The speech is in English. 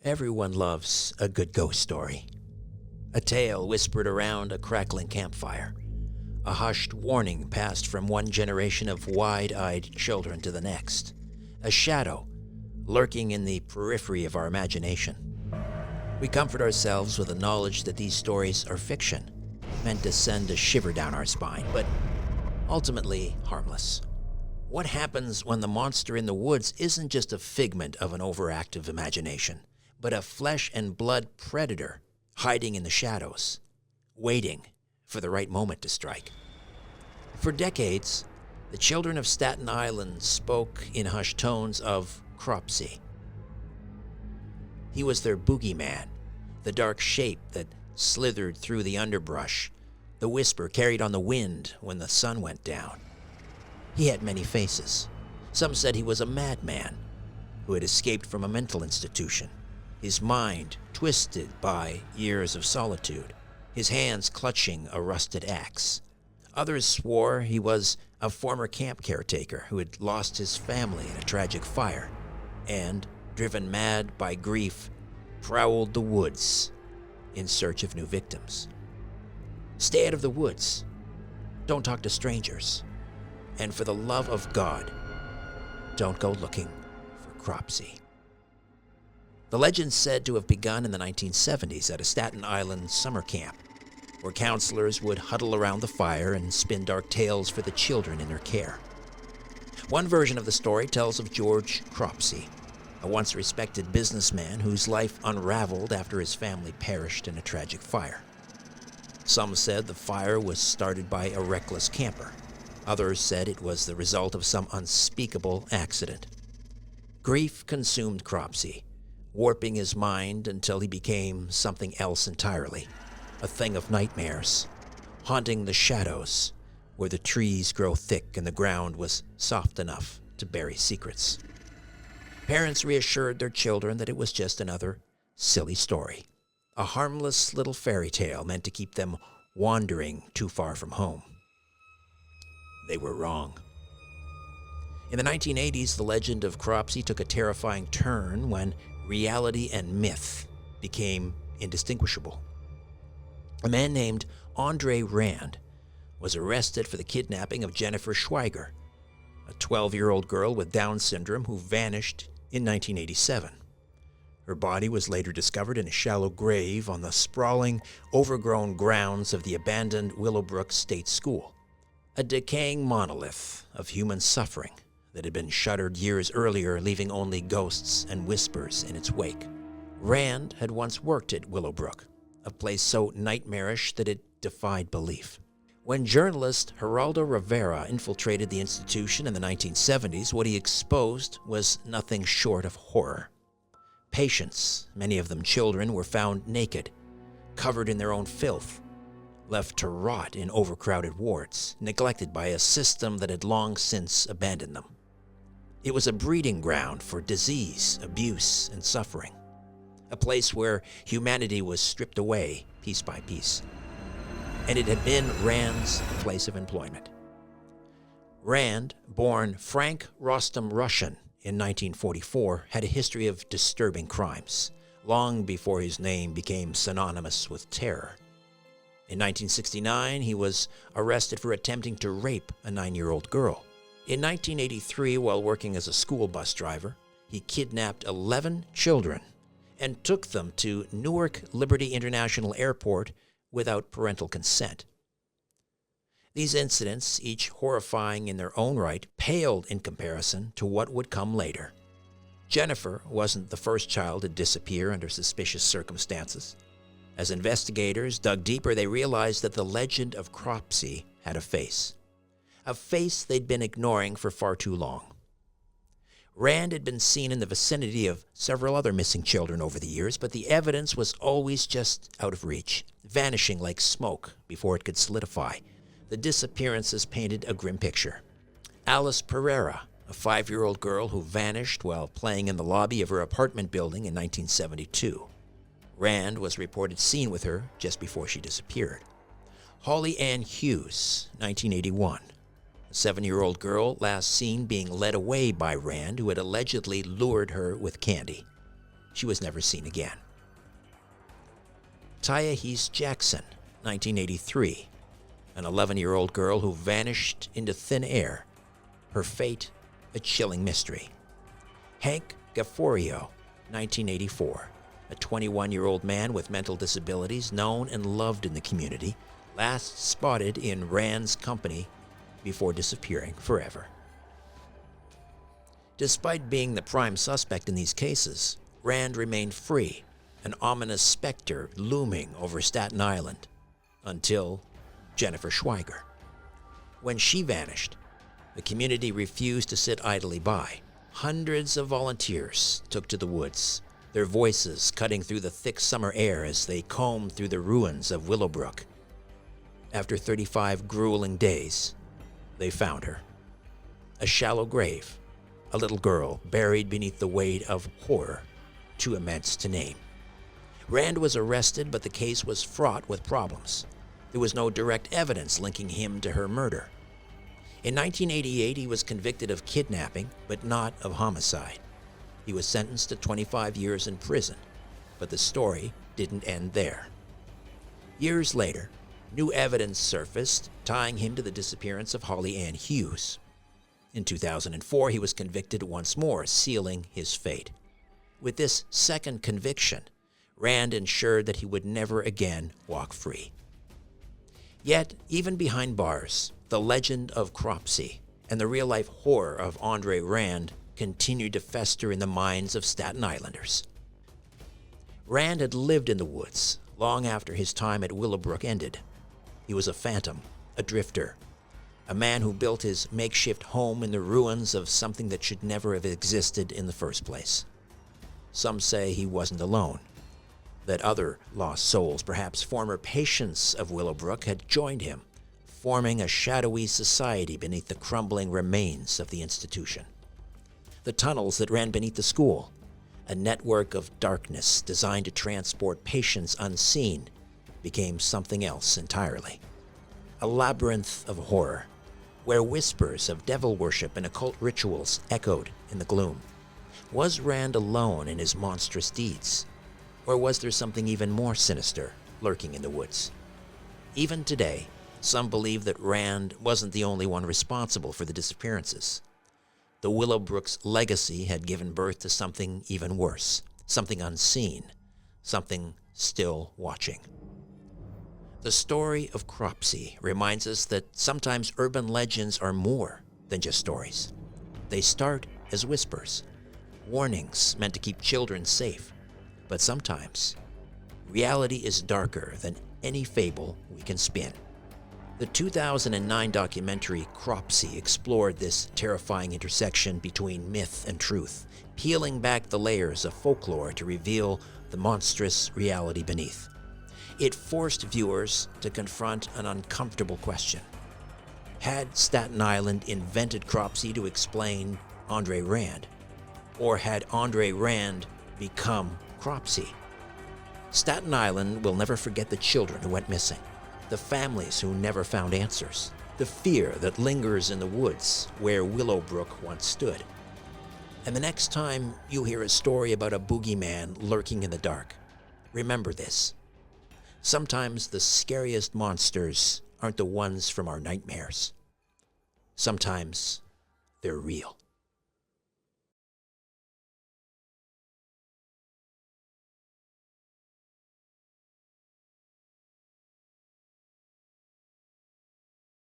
Everyone loves a good ghost story. A tale whispered around a crackling campfire. A hushed warning passed from one generation of wide-eyed children to the next. A shadow lurking in the periphery of our imagination. We comfort ourselves with the knowledge that these stories are fiction, meant to send a shiver down our spine, but ultimately harmless. What happens when the monster in the woods isn't just a figment of an overactive imagination, but a flesh and blood predator hiding in the shadows, waiting for the right moment to strike? For decades, the children of Staten Island spoke in hushed tones of Cropsey. He was their boogeyman, the dark shape that slithered through the underbrush, the whisper carried on the wind when the sun went down. He had many faces. Some said he was a madman who had escaped from a mental institution, his mind twisted by years of solitude, his hands clutching a rusted axe. Others swore he was a former camp caretaker who had lost his family in a tragic fire and, driven mad by grief, prowled the woods in search of new victims. Stay out of the woods. Don't talk to strangers. And for the love of God, don't go looking for Cropsey. The legend's said to have begun in the 1970s at a Staten Island summer camp, where counselors would huddle around the fire and spin dark tales for the children in their care. One version of the story tells of George Cropsey, a once respected businessman whose life unraveled after his family perished in a tragic fire. Some said the fire was started by a reckless camper. Others said it was the result of some unspeakable accident. Grief consumed Cropsey, warping his mind until he became something else entirely, a thing of nightmares, haunting the shadows where the trees grow thick and the ground was soft enough to bury secrets. Parents reassured their children that it was just another silly story, a harmless little fairy tale meant to keep them wandering too far from home. They were wrong. In the 1980s, the legend of Cropsey took a terrifying turn when reality and myth became indistinguishable. A man named Andre Rand was arrested for the kidnapping of Jennifer Schweiger, a 12-year-old girl with Down syndrome who vanished in 1987. Her body was later discovered in a shallow grave on the sprawling, overgrown grounds of the abandoned Willowbrook State School, a decaying monolith of human suffering that had been shuttered years earlier, leaving only ghosts and whispers in its wake. Rand had once worked at Willowbrook, a place so nightmarish that it defied belief. When journalist Geraldo Rivera infiltrated the institution in the 1970s, what he exposed was nothing short of horror. Patients, many of them children, were found naked, covered in their own filth, left to rot in overcrowded wards, neglected by a system that had long since abandoned them. It was a breeding ground for disease, abuse, and suffering, a place where humanity was stripped away piece by piece. And it had been Rand's place of employment. Rand, born Frank Rostam Russian in 1944, had a history of disturbing crimes, long before his name became synonymous with terror. In 1969, he was arrested for attempting to rape a 9-year-old girl. In 1983, while working as a school bus driver, he kidnapped 11 children and took them to Newark Liberty International Airport without parental consent. These incidents, each horrifying in their own right, paled in comparison to what would come later. Jennifer wasn't the first child to disappear under suspicious circumstances. As investigators dug deeper, they realized that the legend of Cropsey had a face they'd been ignoring for far too long. Rand had been seen in the vicinity of several other missing children over the years, but the evidence was always just out of reach, vanishing like smoke before it could solidify. The disappearances painted a grim picture. Alice Pereira, a 5-year-old girl who vanished while playing in the lobby of her apartment building in 1972. Rand was reported seen with her just before she disappeared. Holly Ann Hughes, 1981. A 7-year-old girl last seen being led away by Rand, who had allegedly lured her with candy. she was never seen again. Tyahese Jackson, 1983, an 11-year-old girl who vanished into thin air. Her fate, a chilling mystery. Hank Gafforio, 1984, a 21-year-old man with mental disabilities known and loved in the community, last spotted in Rand's company before disappearing forever. Despite being the prime suspect in these cases, Rand remained free, an ominous specter looming over Staten Island, until Jennifer Schweiger. When she vanished, the community refused to sit idly by. Hundreds of volunteers took to the woods, their voices cutting through the thick summer air as they combed through the ruins of Willowbrook. After 35 grueling days, they found her. A shallow grave, a little girl buried beneath the weight of horror too immense to name. Rand was arrested, but the case was fraught with problems. There was no direct evidence linking him to her murder. In 1988, he was convicted of kidnapping, but not of homicide. He was sentenced to 25 years in prison, but the story didn't end there. Years later, new evidence surfaced tying him to the disappearance of Holly Ann Hughes. In 2004, he was convicted once more, sealing his fate. With this second conviction, Rand ensured that he would never again walk free. Yet, even behind bars, the legend of Cropsey and the real-life horror of Andre Rand continued to fester in the minds of Staten Islanders. Rand had lived in the woods long after his time at Willowbrook ended. He was a phantom, a drifter, a man who built his makeshift home in the ruins of something that should never have existed in the first place. Some say he wasn't alone, that other lost souls, perhaps former patients of Willowbrook, had joined him, forming a shadowy society beneath the crumbling remains of the institution. The tunnels that ran beneath the school, a network of darkness designed to transport patients unseen, became something else entirely. A labyrinth of horror, where whispers of devil worship and occult rituals echoed in the gloom. Was Rand alone in his monstrous deeds? Or was there something even more sinister lurking in the woods? Even today, some believe that Rand wasn't the only one responsible for the disappearances. The Willowbrook's legacy had given birth to something even worse, something unseen, something still watching. The story of Cropsey reminds us that sometimes urban legends are more than just stories. They start as whispers, warnings meant to keep children safe. But sometimes, reality is darker than any fable we can spin. The 2009 documentary Cropsey explored this terrifying intersection between myth and truth, peeling back the layers of folklore to reveal the monstrous reality beneath. It forced viewers to confront an uncomfortable question. Had Staten Island invented Cropsey to explain Andre Rand? Or had Andre Rand become Cropsey? Staten Island will never forget the children who went missing, the families who never found answers, the fear that lingers in the woods where Willowbrook once stood. And the next time you hear a story about a boogeyman lurking in the dark, remember this. Sometimes the scariest monsters aren't the ones from our nightmares. Sometimes they're real.